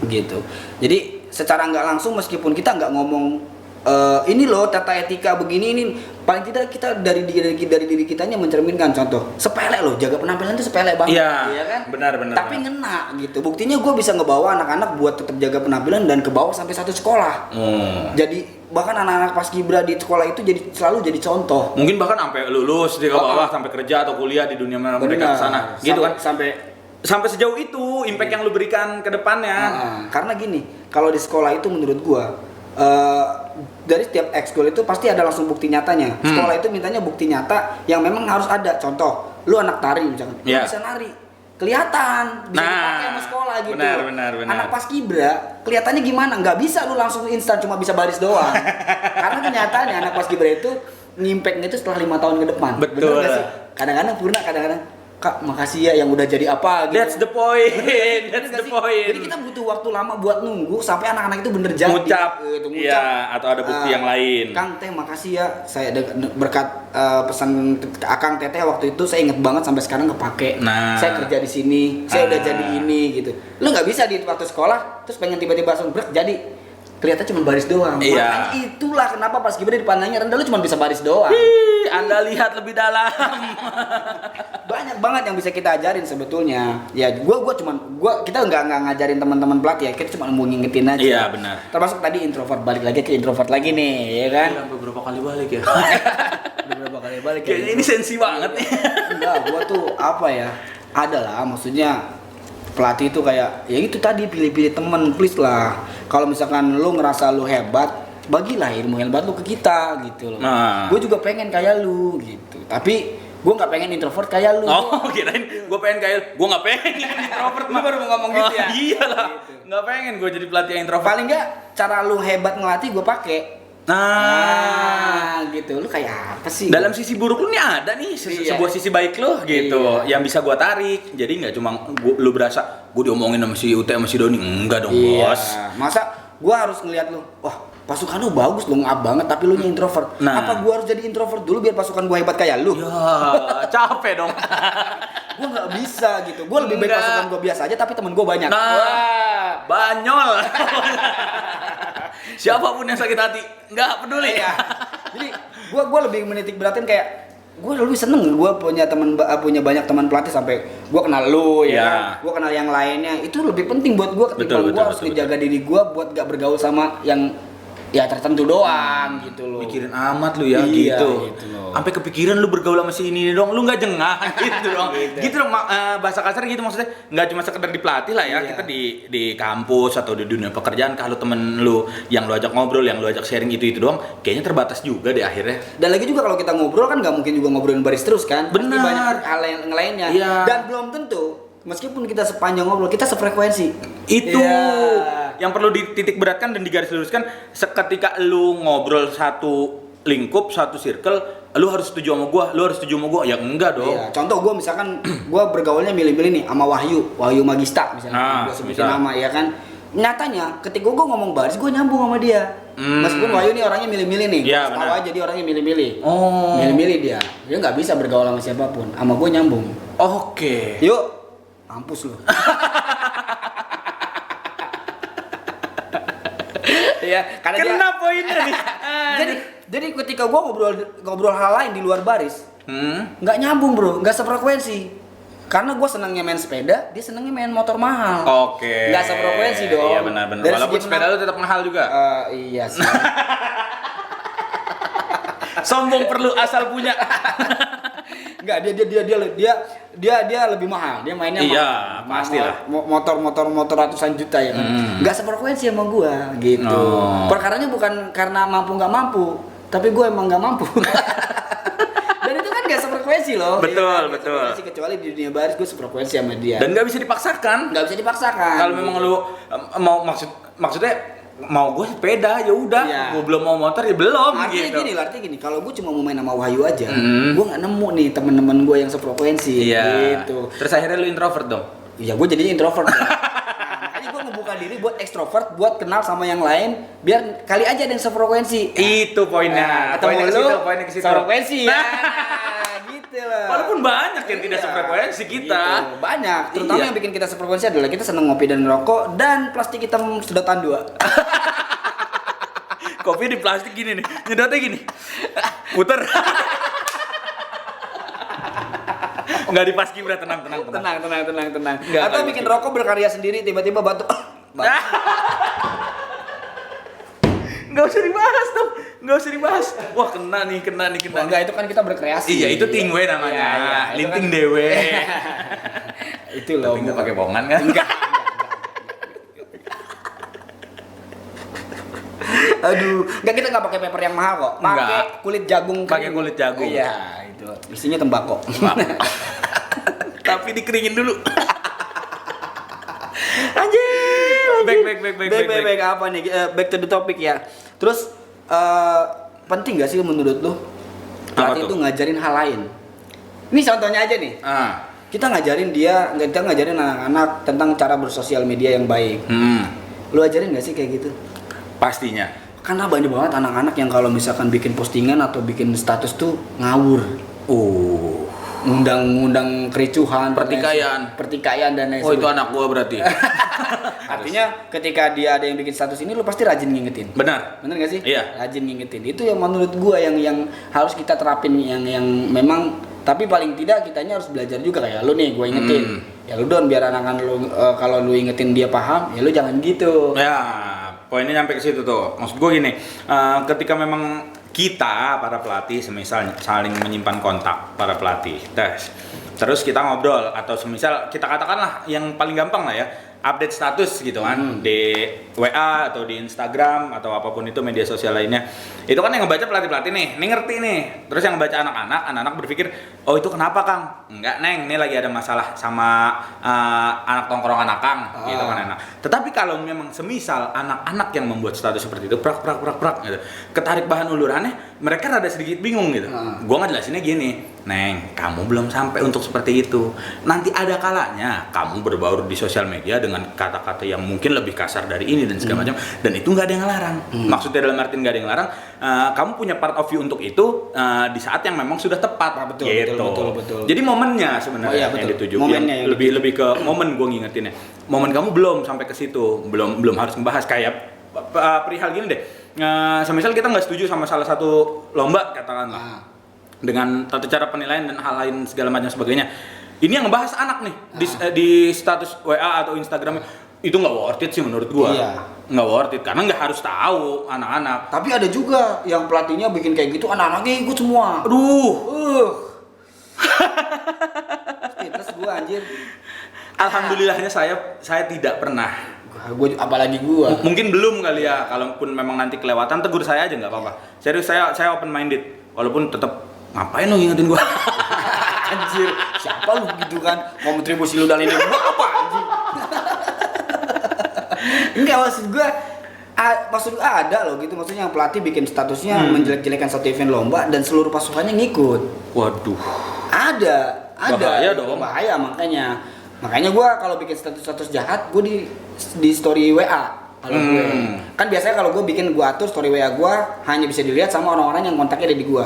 [SPEAKER 1] Gitu. Jadi secara nggak langsung meskipun kita nggak ngomong ini loh tata etika begini, ini paling tidak kita dari diri kitanya mencerminkan. Contoh sepele loh, jaga penampilan itu sepele banget.
[SPEAKER 2] Iya
[SPEAKER 1] kan,
[SPEAKER 2] benar.
[SPEAKER 1] Tapi ngena gitu. Buktinya gue bisa ngebawa anak-anak buat tetap jaga penampilan dan ke bawah sampai satu sekolah. Jadi bahkan anak-anak paskibra di sekolah itu selalu jadi contoh.
[SPEAKER 2] Mungkin bahkan sampai lulus di bawah, sampai kerja atau kuliah di dunia mereka kesana gitu kan. Sampai sejauh itu impact yang lu berikan ke depannya.
[SPEAKER 1] Karena gini, kalau di sekolah itu menurut gue dari setiap ekskul itu pasti ada langsung bukti nyatanya. Sekolah itu mintanya bukti nyata yang memang harus ada. Contoh, lu anak tari misalkan, lu bisa nari. kelihatan bisa dipakai sama sekolah gitu.
[SPEAKER 2] Benar.
[SPEAKER 1] Anak paskibra kelihatannya gimana? Nggak bisa lu langsung instan cuma bisa baris doang. Karena kenyataannya anak paskibra itu ngimpaknya itu setelah 5 tahun ke depan.
[SPEAKER 2] Betul.
[SPEAKER 1] Bener nggak sih? Kadang-kadang Purna, kadang-kadang Kak, makasih ya yang udah jadi apa gitu.
[SPEAKER 2] That's the point. That's the point.
[SPEAKER 1] Jadi kita butuh waktu lama buat nunggu sampai anak-anak itu bener jadi.
[SPEAKER 2] Ngucap.
[SPEAKER 1] Gitu,
[SPEAKER 2] Iya, atau ada bukti yang lain.
[SPEAKER 1] Kang Teh, makasih ya. Saya berkat pesan Akang Teteh waktu itu saya inget banget sampai sekarang kepake.
[SPEAKER 2] Nah.
[SPEAKER 1] Saya kerja di sini, saya udah jadi ini gitu. Lu nggak bisa di waktu sekolah terus pengen tiba-tiba langsung brek jadi. Kelihatan cuma baris doang.
[SPEAKER 2] Iya.
[SPEAKER 1] Makanya itulah kenapa pas Gibran dipandangnya rendah, lu cuma bisa baris doang.
[SPEAKER 2] Anda lihat lebih dalam.
[SPEAKER 1] Banyak banget yang bisa kita ajarin sebetulnya. Ya, kita nggak ngajarin teman-teman pelatih ya, kita cuma mau ngingetin aja.
[SPEAKER 2] Iya, benar.
[SPEAKER 1] Termasuk tadi introvert, balik lagi ke introvert lagi nih, ya kan?
[SPEAKER 2] Beberapa kali balik ya.
[SPEAKER 1] Beberapa kali balik.
[SPEAKER 2] Kayaknya ini sensi banget nih.
[SPEAKER 1] Enggak, gua tuh apa ya? Ada lah, maksudnya pelatih itu kayak ya itu tadi pilih-pilih temen, please lah. Kalau misalkan lu ngerasa lu hebat, bagilah ilmu hebat lu ke kita gitu loh.
[SPEAKER 2] Nah.
[SPEAKER 1] Gue juga pengen kayak lu gitu. Tapi gue nggak pengen introvert kayak lu.
[SPEAKER 2] Oh, kirain gue pengen kayak gue nggak pengen introvert.
[SPEAKER 1] Lu baru mau ngomong gitu ya?
[SPEAKER 2] Iyalah,
[SPEAKER 1] Gitu.
[SPEAKER 2] nggak pengen gue jadi pelatih yang introvert.
[SPEAKER 1] Paling nggak cara lu hebat ngelatih gue pakai.
[SPEAKER 2] Nah,
[SPEAKER 1] Gitu. Lu kayak apa sih?
[SPEAKER 2] dalam sisi buruk lu nih ada nih
[SPEAKER 1] Iya.
[SPEAKER 2] sebuah sisi baik lu gitu yang bisa gua tarik. Jadi nggak cuma lu berasa gua diomongin sama si Ute sama si Doni, enggak dong,
[SPEAKER 1] Iya.
[SPEAKER 2] Bos.
[SPEAKER 1] Masa gua harus ngeliat lu, wah pasukan lu bagus, lu ngap banget tapi lu nya introvert.
[SPEAKER 2] Nah.
[SPEAKER 1] Apa gua harus jadi introvert dulu biar pasukan gua hebat kayak lu?
[SPEAKER 2] Ya, capek dong.
[SPEAKER 1] Gua nggak bisa gitu. Gua lebih baik
[SPEAKER 2] Enggak.
[SPEAKER 1] pasukan gua biasa aja tapi temen gua banyak.
[SPEAKER 2] Nah.
[SPEAKER 1] Wah.
[SPEAKER 2] Banyol. Siapapun yang sakit hati, nggak peduli.
[SPEAKER 1] Iya. Jadi gua lebih menitik beratin kayak gue lebih seneng gue punya banyak teman pelatih sampai gue kenal lu ya,
[SPEAKER 2] Ya.
[SPEAKER 1] kan? Gue kenal yang lainnya, itu lebih penting buat gue ketimbang gue harus menjaga diri gue buat gak bergaul sama yang ya tertentu doang gitu loh.
[SPEAKER 2] Mikirin amat lu ya
[SPEAKER 1] Iya,
[SPEAKER 2] gitu.
[SPEAKER 1] gitu loh.
[SPEAKER 2] Sampai kepikiran lu bergaul sama si ini dong, lu nggak jengah gitu dong. Gitu dong, bahasa kasar gitu maksudnya. Nggak cuma sekedar di pelatih lah ya,
[SPEAKER 1] Iya.
[SPEAKER 2] kita di kampus atau di dunia pekerjaan kalau temen lu yang lu ajak ngobrol, yang lu ajak sharing itu doang, kayaknya terbatas juga deh akhirnya.
[SPEAKER 1] Dan lagi juga kalau kita ngobrol kan nggak mungkin juga ngobrolin baris terus kan. Pasti
[SPEAKER 2] Benar.
[SPEAKER 1] banyak hal yang lainnya.
[SPEAKER 2] Iya.
[SPEAKER 1] Dan belum tentu meskipun kita sepanjang ngobrol kita sefrekuensi.
[SPEAKER 2] Itu
[SPEAKER 1] Iya.
[SPEAKER 2] yang perlu dititik beratkan dan digaris luruskan. Seketika lu ngobrol satu lingkup, satu circle, lu harus setuju sama gua, lu harus setuju sama gua. Ya enggak dong.
[SPEAKER 1] Iya, contoh gue misalkan gue bergaulnya milih-milih nih sama Wahyu Magista misalnya,
[SPEAKER 2] Nah,
[SPEAKER 1] gue sebutin
[SPEAKER 2] misal.
[SPEAKER 1] nama ya kan. Nyatanya ketika gue ngomong baris gue nyambung sama dia. Meskipun Wahyu nih orangnya milih-milih nih,
[SPEAKER 2] Iya,
[SPEAKER 1] tahu
[SPEAKER 2] benar.
[SPEAKER 1] aja dia orangnya milih-milih.
[SPEAKER 2] Oh.
[SPEAKER 1] Milih-milih dia nggak bisa bergaul sama siapapun, sama gue nyambung.
[SPEAKER 2] Oke.
[SPEAKER 1] Yuk, mampus lu. Iya, karena dia
[SPEAKER 2] Kena poinnya nih.
[SPEAKER 1] jadi ketika gue ngobrol hal lain di luar baris, nggak nyambung bro, nggak sefrekuensi. Karena gue senangnya main sepeda, dia senangnya main motor mahal.
[SPEAKER 2] Oke.
[SPEAKER 1] Nggak sefrekuensi dong.
[SPEAKER 2] Iya benar-benar.
[SPEAKER 1] Dari
[SPEAKER 2] Walaupun
[SPEAKER 1] segi
[SPEAKER 2] sepeda lu tetap mahal juga.
[SPEAKER 1] Iya sih.
[SPEAKER 2] Sombong perlu asal punya.
[SPEAKER 1] Enggak, dia lebih mahal. Dia mainnya
[SPEAKER 2] Iya,
[SPEAKER 1] mahal.
[SPEAKER 2] pastilah.
[SPEAKER 1] Motor ratusan juta ya kan. Nggak sefrekuensi sama gua gitu.
[SPEAKER 2] Oh.
[SPEAKER 1] Perkaranya bukan karena mampu nggak mampu, tapi gua emang nggak mampu. Dan itu kan nggak sefrekuensi loh.
[SPEAKER 2] Betul,
[SPEAKER 1] Iya kan? Nggak
[SPEAKER 2] betul.
[SPEAKER 1] sefrekuensi, kecuali di dunia baris gua sefrekuensi sama dia.
[SPEAKER 2] Dan nggak bisa dipaksakan.
[SPEAKER 1] Nggak bisa dipaksakan.
[SPEAKER 2] Kalau memang lu mau maksudnya mau gue sepeda ya udah,
[SPEAKER 1] Iya.
[SPEAKER 2] gue belum mau motor ya belum
[SPEAKER 1] Artinya
[SPEAKER 2] gitu.
[SPEAKER 1] gini, kalau gue cuma mau main sama Wahyu aja, gue nggak nemu nih temen-temen gue yang sefrekuensi,
[SPEAKER 2] Iya.
[SPEAKER 1] gitu.
[SPEAKER 2] Terus akhirnya lu introvert dong.
[SPEAKER 1] Ya gue jadinya introvert. Nah, makanya gue ngebuka diri buat ekstrovert, buat kenal sama yang lain, biar kali aja ada yang sefrekuensi.
[SPEAKER 2] Itu poinnya.
[SPEAKER 1] Ketemu lu,
[SPEAKER 2] Poinnya ke situ.
[SPEAKER 1] sefrekuensi ya.
[SPEAKER 2] Nah.
[SPEAKER 1] Gitu lah.
[SPEAKER 2] Walaupun banyak yang tidak
[SPEAKER 1] Iya.
[SPEAKER 2] sefrekuensi kita.
[SPEAKER 1] Gitu. Banyak. Terutama
[SPEAKER 2] Iya.
[SPEAKER 1] yang bikin kita sefrekuensi adalah kita seneng ngopi dan ngerokok dan plastik hitam sedotan 2.
[SPEAKER 2] Kopi di plastik gini nih, nyedotnya gini. Puter. Enggak di pas kibra, tenang.
[SPEAKER 1] Tenang.
[SPEAKER 2] Nggak,
[SPEAKER 1] Atau
[SPEAKER 2] nggak
[SPEAKER 1] bikin
[SPEAKER 2] gitu.
[SPEAKER 1] rokok berkarya sendiri tiba-tiba batuk.
[SPEAKER 2] Nggak usah dibahas dong. Nggak usah dibahas. Wah, kena nih.
[SPEAKER 1] Wah, enggak, itu kan kita berkreasi.
[SPEAKER 2] Iya, itu tingwe namanya.
[SPEAKER 1] Iya, itu
[SPEAKER 2] Linting
[SPEAKER 1] kan-
[SPEAKER 2] dewe.
[SPEAKER 1] Itu loh.
[SPEAKER 2] Tapi nggak pakai bohongan kan?
[SPEAKER 1] Enggak. Aduh, enggak, kita enggak pakai paper yang mahal kok. Pakai
[SPEAKER 2] Enggak.
[SPEAKER 1] kulit jagung.
[SPEAKER 2] Pakai kulit jagung.
[SPEAKER 1] Iya, itu. Isinya tembakau.
[SPEAKER 2] Tapi dikeringin dulu.
[SPEAKER 1] Baik apa nih? Back to the topic ya. Terus penting gak sih menurut lu pelatih itu ngajarin hal lain? Ini contohnya aja nih. Kita ngajarin anak-anak tentang cara bersosial media yang baik. Lu ajarin gak sih kayak gitu?
[SPEAKER 2] Pastinya.
[SPEAKER 1] Karena banyak banget anak-anak yang kalau misalkan bikin postingan atau bikin status tuh ngawur. Ngundang kericuhan, pertikaian dan lain sebagainya.
[SPEAKER 2] Itu anak gua berarti.
[SPEAKER 1] Artinya ketika dia ada yang bikin status ini, lu pasti rajin ngingetin.
[SPEAKER 2] Benar
[SPEAKER 1] Gak sih?
[SPEAKER 2] Iya.
[SPEAKER 1] Rajin ngingetin. Itu yang menurut gua yang harus kita terapin yang memang. Tapi paling tidak kitanya harus belajar juga kayak lu nih, gua ingetin. Ya lu don biar anak-anak lu kalau lu ingetin dia paham, ya lu jangan gitu.
[SPEAKER 2] Ya, poinnya nyampe ke situ tuh. Maksud gua gini, ketika memang kita para pelatih semisal saling menyimpan kontak para pelatih, terus kita ngobrol atau semisal kita katakanlah yang paling gampang lah ya, update status gitu kan di WA atau di Instagram atau apapun itu media sosial lainnya. Itu kan yang ngebaca pelatih-pelatih nih ngerti nih. Terus yang ngebaca anak-anak berpikir, "Oh, itu kenapa, Kang?" "Enggak, Neng, ini lagi ada masalah sama anak tongkrongan Akang." Gitu kan enak. Tetapi kalau memang semisal anak-anak yang membuat status seperti itu prak gitu. Ketarik bahan ulurannya, mereka rada sedikit bingung gitu. Gua ngejelasinnya gini, "Neng, kamu belum sampai untuk seperti itu. Nanti ada kalanya kamu berbaur di sosial media dengan kata-kata yang mungkin lebih kasar dari ini dan segala macam, dan itu nggak ada yang ngelarang." Maksudnya dalam arti nggak ada yang ngelarang, kamu punya part of view untuk itu di saat yang memang sudah tepat. Betul. Jadi momennya sebenarnya yang dituju. Momennya yang lebih ke momen gue ngingetinnya. Momen kamu belum sampai ke situ, belum harus ngebahas kayak perihal gini deh. Semisal kita nggak setuju sama salah satu lomba katakanlah, dengan tata cara penilaian dan hal lain segala macam sebagainya. Ini yang ngebahas anak nih di status WA atau Instagram, itu nggak worth it sih menurut gua. Nggak worth it karena nggak harus tahu anak-anak.
[SPEAKER 1] Tapi ada juga yang pelatihnya bikin kayak gitu, anak-anaknya ikut semua. Terus gua anjir.
[SPEAKER 2] Alhamdulillahnya saya tidak pernah.
[SPEAKER 1] Apalagi gua.
[SPEAKER 2] Mungkin belum kali ya. Kalaupun memang nanti kelewatan, tegur saya aja nggak apa-apa. Serius, saya open minded. Walaupun tetap ngapain lo ngingetin gua?
[SPEAKER 1] Anjir, siapa lu gitu kan? Kontribusi lu dalam ini apa anjir? Enggak, maksud gua ada loh gitu, maksudnya yang pelatih bikin statusnya menjelek-jelekan satu event lomba dan seluruh pasukannya ngikut.
[SPEAKER 2] Waduh.
[SPEAKER 1] Ada.
[SPEAKER 2] Bahaya dong.
[SPEAKER 1] Bahaya makanya gua kalau bikin status jahat, gua di story WA. Kalau gue kan biasanya kalau gue bikin, gue atur story WA gue hanya bisa dilihat sama orang-orang yang kontaknya ada di gue.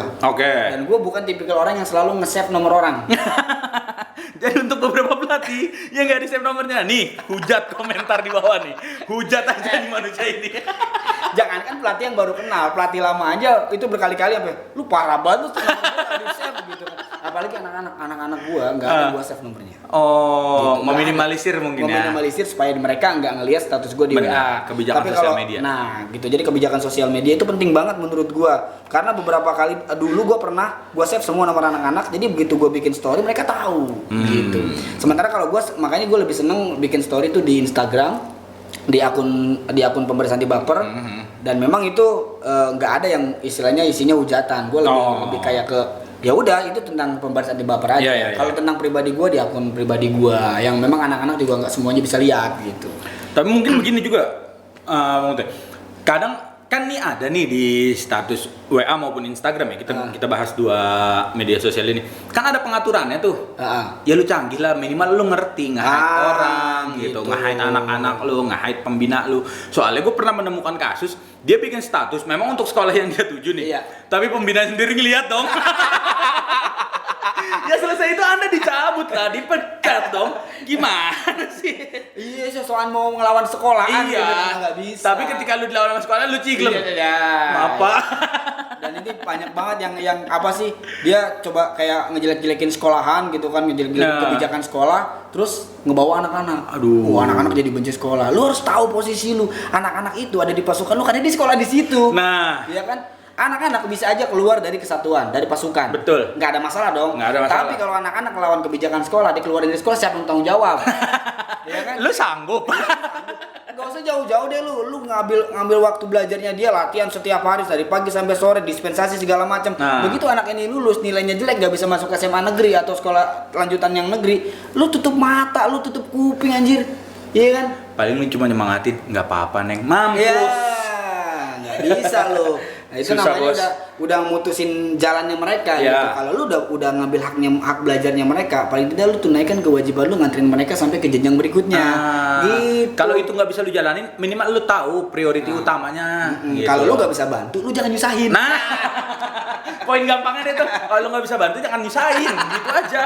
[SPEAKER 1] Dan gue bukan tipikal orang yang selalu nge-save nomor orang.
[SPEAKER 2] Jadi untuk beberapa pelatih yang nggak di-save nomornya, nih hujat komentar di bawah nih, hujat aja di manusia ini.
[SPEAKER 1] Jangan kan pelatih yang baru kenal, pelatih lama aja itu berkali-kali apa? Lu parah banget tuh di-save gitu kan. Apalagi anak-anak gue nggak ada gue save nomornya.
[SPEAKER 2] Gitu, meminimalisir mungkin ya.
[SPEAKER 1] Meminimalisir supaya mereka nggak ngelihat status gue di WA.
[SPEAKER 2] Kebijakan sosial media.
[SPEAKER 1] Nah, gitu. Jadi kebijakan sosial media itu penting banget menurut gue. Karena beberapa kali dulu gue pernah gue save semua nomor anak-anak. Jadi begitu gue bikin story mereka tahu. Gitu. Sementara kalau makanya gue lebih seneng bikin story itu di Instagram, di akun pemberian anti baper. Dan memang itu nggak ada yang istilahnya isinya hujatan. Gue lebih kayak ke ya udah itu tentang pembahasan anti baper aja. Kalau tentang pribadi gue di akun pribadi gue yang memang anak-anak juga nggak semuanya bisa lihat gitu.
[SPEAKER 2] Tapi mungkin begini juga, kadang kan nih ada nih di status WA maupun Instagram ya, kita bahas dua media sosial ini kan ada pengaturannya tuh. Ya lu canggih lah, minimal lu ngerti nge-hide orang gitu, nge-hide anak-anak lu, nge-hide pembina lu. Soalnya gue pernah menemukan kasus dia bikin status memang untuk sekolah yang dia tuju nih, tapi pembina sendiri ngeliat dong. Ya selesai itu Anda dicabut lah, dipecat dong. Gimana sih?
[SPEAKER 1] Iya, soal mau ngelawan sekolahan nggak bisa.
[SPEAKER 2] Tapi ketika lu dilawan sama sekolah lu ciklem. Apa?
[SPEAKER 1] Dan ini banyak banget yang apa sih? Dia coba kayak ngejelek-jelekin sekolahan gitu kan, ngejelek-jelekin kebijakan sekolah, terus ngebawa anak-anak. Anak-anak jadi benci sekolah. Lu harus tahu posisi lu. Anak-anak itu ada di pasukan lu, karena di sekolah di situ.
[SPEAKER 2] Nah,
[SPEAKER 1] iya kan? Anak-anak bisa aja keluar dari kesatuan, dari pasukan.
[SPEAKER 2] Betul.
[SPEAKER 1] Nggak ada masalah dong.
[SPEAKER 2] Nggak ada masalah.
[SPEAKER 1] Tapi kalau anak-anak melawan kebijakan sekolah, dikeluarin dari sekolah, siapa yang tanggung jawab? Ya kan?
[SPEAKER 2] Lu sanggup.
[SPEAKER 1] Gak usah jauh-jauh deh lu ngambil waktu belajarnya dia, latihan setiap hari dari pagi sampai sore, dispensasi segala macam. Begitu anak ini lulus nilainya jelek, gak bisa masuk SMA negeri atau sekolah lanjutan yang negeri, lu tutup mata, lu tutup kuping anjir. Iya kan?
[SPEAKER 2] Paling lu cuma nyemangatin, nggak apa-apa Neng, mampus.
[SPEAKER 1] Iya, nggak bisa lo. Nah, itu
[SPEAKER 2] Susah,
[SPEAKER 1] namanya
[SPEAKER 2] Bos.
[SPEAKER 1] udah mutusin jalannya mereka
[SPEAKER 2] Iya.
[SPEAKER 1] gitu. Kalau lu udah ngambil hak belajarnya mereka, paling tidak lu tunaikan kewajiban lu nganterin mereka sampai ke jenjang berikutnya. Gitu.
[SPEAKER 2] Kalau itu nggak bisa lu jalanin, minimal lu tahu priority utamanya. Gitu.
[SPEAKER 1] Kalau lu nggak bisa bantu, lu jangan nyusahin.
[SPEAKER 2] Nah, poin gampangnya deh tuh. Kalau lu nggak bisa bantu, jangan nyusahin. Gitu aja.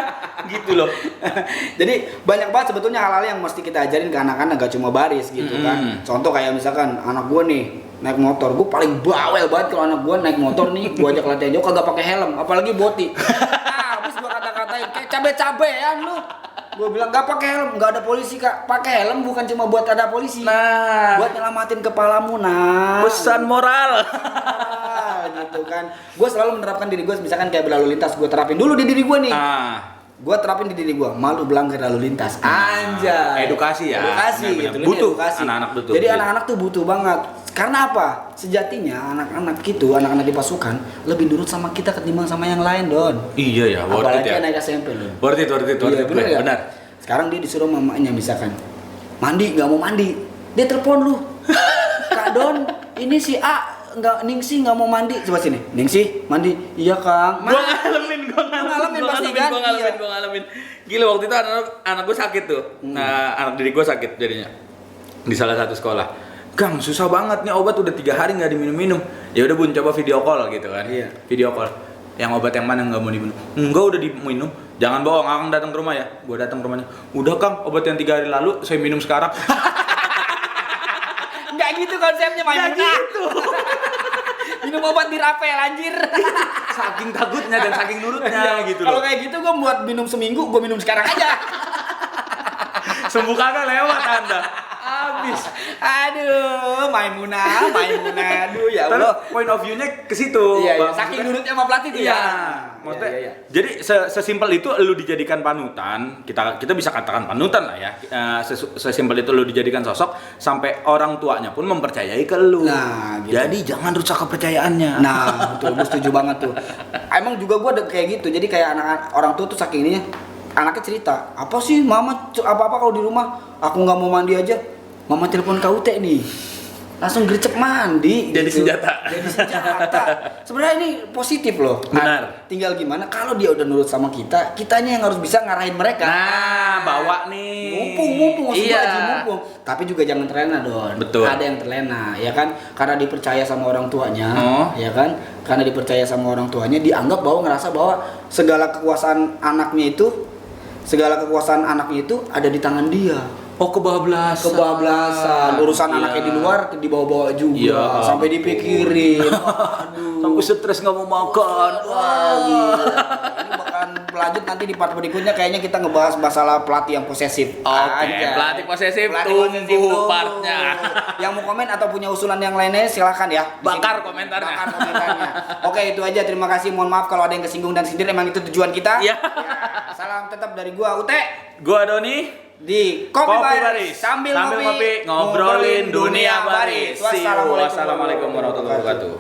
[SPEAKER 2] Gitu loh.
[SPEAKER 1] Jadi banyak banget sebetulnya hal-hal yang mesti kita ajarin ke anak-anak, gak cuma baris gitu kan. Contoh kayak misalkan anak gue nih naik motor, gue paling bawel banget kalau anak gue naik motor nih, gue ajak latihan jauh kagak pakai helm, apalagi boti. Habis gue kata-katain kayak cabe-cabean lu. Gue bilang gak pakai helm, nggak ada polisi kak. Pakai helm bukan cuma buat ada polisi,
[SPEAKER 2] Nah,
[SPEAKER 1] buat nyelamatin kepalamu. Nah,
[SPEAKER 2] pesan moral.
[SPEAKER 1] gitu kan. Gue selalu menerapkan diri gue, misalkan kayak berlalu lintas, gue terapin dulu di diri gue nih. Gue terapin di diri gue, malu melanggar lalu lintas. Anjay.
[SPEAKER 2] Edukasi ya.
[SPEAKER 1] Edukasi
[SPEAKER 2] Benar-benar.
[SPEAKER 1] gitu. Ini
[SPEAKER 2] Butuh.
[SPEAKER 1] edukasi.
[SPEAKER 2] Anak-anak butuh.
[SPEAKER 1] Jadi
[SPEAKER 2] Iya.
[SPEAKER 1] anak-anak tuh butuh banget. Karena apa? Sejatinya anak-anak gitu, anak-anak di pasukan lebih nurut sama kita ketimbang sama yang lain, Don.
[SPEAKER 2] Iya ya, worth it
[SPEAKER 1] Apalagi
[SPEAKER 2] ya.
[SPEAKER 1] anak SMP loh.
[SPEAKER 2] Worth it.
[SPEAKER 1] Iya, bener
[SPEAKER 2] gue.
[SPEAKER 1] ya?
[SPEAKER 2] Benar.
[SPEAKER 1] Sekarang dia disuruh mamanya misalkan mandi, nggak mau mandi, dia telepon lu. Kak Don, ini si A Ningsih nggak mau mandi. Coba sini, Ningsih mandi. Iya Kang.
[SPEAKER 2] Gue ngalamin
[SPEAKER 1] pasti kan? Iya.
[SPEAKER 2] Gue ngalamin. Gila waktu itu anak gue sakit tuh. Nah, anak diri gue sakit jadinya di salah satu sekolah. Kang, susah banget nih obat udah 3 hari nggak diminum-minum. Ya udah Bun, coba video call gitu kan.
[SPEAKER 1] Iya.
[SPEAKER 2] Video call. Yang obat yang mana nggak mau diminum? Enggak, udah diminum. Jangan bohong, Akang datang ke rumah ya. Gue datang ke rumahnya. Udah Kang, obat yang 3 hari lalu saya minum sekarang.
[SPEAKER 1] Nggak gitu konsepnya Maimunah.
[SPEAKER 2] gitu.
[SPEAKER 1] Minum obat di rapel anjir.
[SPEAKER 2] Saking takutnya dan saking nurutnya gitu
[SPEAKER 1] Kalau
[SPEAKER 2] loh.
[SPEAKER 1] kayak gitu gue buat minum seminggu, gue minum sekarang aja.
[SPEAKER 2] Sembuh kagak lewat Anda. Habis.
[SPEAKER 1] Aduh, Maimunah, aduh ya
[SPEAKER 2] Tapi
[SPEAKER 1] Allah.
[SPEAKER 2] point of view-nya ke situ.
[SPEAKER 1] Iya,
[SPEAKER 2] Bang.
[SPEAKER 1] saking nurutnya sama pelatih tuh
[SPEAKER 2] Iya.
[SPEAKER 1] ya.
[SPEAKER 2] Maksudnya,
[SPEAKER 1] Iya.
[SPEAKER 2] jadi sesimpel itu lu dijadikan panutan, kita bisa katakan panutan lah ya. Sesimpel itu lu dijadikan sosok sampai orang tuanya pun mempercayai ke lu.
[SPEAKER 1] Nah, gitu.
[SPEAKER 2] Jadi jangan rusak kepercayaannya.
[SPEAKER 1] Nah, betul, gue setuju banget tuh. Emang juga gue ada kayak gitu. Jadi kayak anak orang tua tuh saking ininya, anaknya cerita, apa sih mama apa-apa kalau di rumah aku nggak mau mandi aja, mama telepon KUT nih, langsung gercep mandi.
[SPEAKER 2] Jadi
[SPEAKER 1] gitu.
[SPEAKER 2] senjata.
[SPEAKER 1] Jadi senjata. Sebenarnya ini positif loh.
[SPEAKER 2] Benar.
[SPEAKER 1] Tinggal gimana kalau dia udah nurut sama kita, kitanya yang harus bisa ngarahin mereka.
[SPEAKER 2] Nah, bawa nih.
[SPEAKER 1] Mumpung,
[SPEAKER 2] Iya.
[SPEAKER 1] mumpung. Tapi juga jangan terlena, Don.
[SPEAKER 2] Betul.
[SPEAKER 1] Ada yang terlena, ya kan? Karena dipercaya sama orang tuanya,
[SPEAKER 2] Oh.
[SPEAKER 1] ya kan? Karena dipercaya sama orang tuanya, dianggap bahwa ngerasa bahwa segala kekuasaan anaknya itu ada di tangan dia.
[SPEAKER 2] Oh, kebablasan.
[SPEAKER 1] Urusan
[SPEAKER 2] Iya.
[SPEAKER 1] anaknya di luar dibawa-bawa juga,
[SPEAKER 2] Iya.
[SPEAKER 1] sampai dipikirin. Aduh.
[SPEAKER 2] Sampai stres nggak mau makan.
[SPEAKER 1] Wah, gila. Ini bahkan lanjut nanti di part berikutnya kayaknya kita ngebahas masalah pelatih yang posesif.
[SPEAKER 2] Oke,
[SPEAKER 1] Aja.
[SPEAKER 2] pelatih posesif
[SPEAKER 1] Pelatih
[SPEAKER 2] tunggu
[SPEAKER 1] tunggu.
[SPEAKER 2] partnya.
[SPEAKER 1] Yang mau komen atau punya usulan yang lainnya silahkan ya. Di
[SPEAKER 2] Bakar
[SPEAKER 1] sini.
[SPEAKER 2] komentarnya.
[SPEAKER 1] Bakar komentarnya. Oke, itu aja. Terima kasih. Mohon maaf kalau ada yang kesinggung dan sindir. Emang itu tujuan kita.
[SPEAKER 2] Iya.
[SPEAKER 1] Ya, salam tetap dari gua Ute
[SPEAKER 2] Gua Doni.
[SPEAKER 1] di Kopi
[SPEAKER 2] Kopi
[SPEAKER 1] Baris.
[SPEAKER 2] Baris.
[SPEAKER 1] Sambil
[SPEAKER 2] ngopi, ngobrolin dunia baris. See you. Wassalamualaikum warahmatullahi wabarakatuh.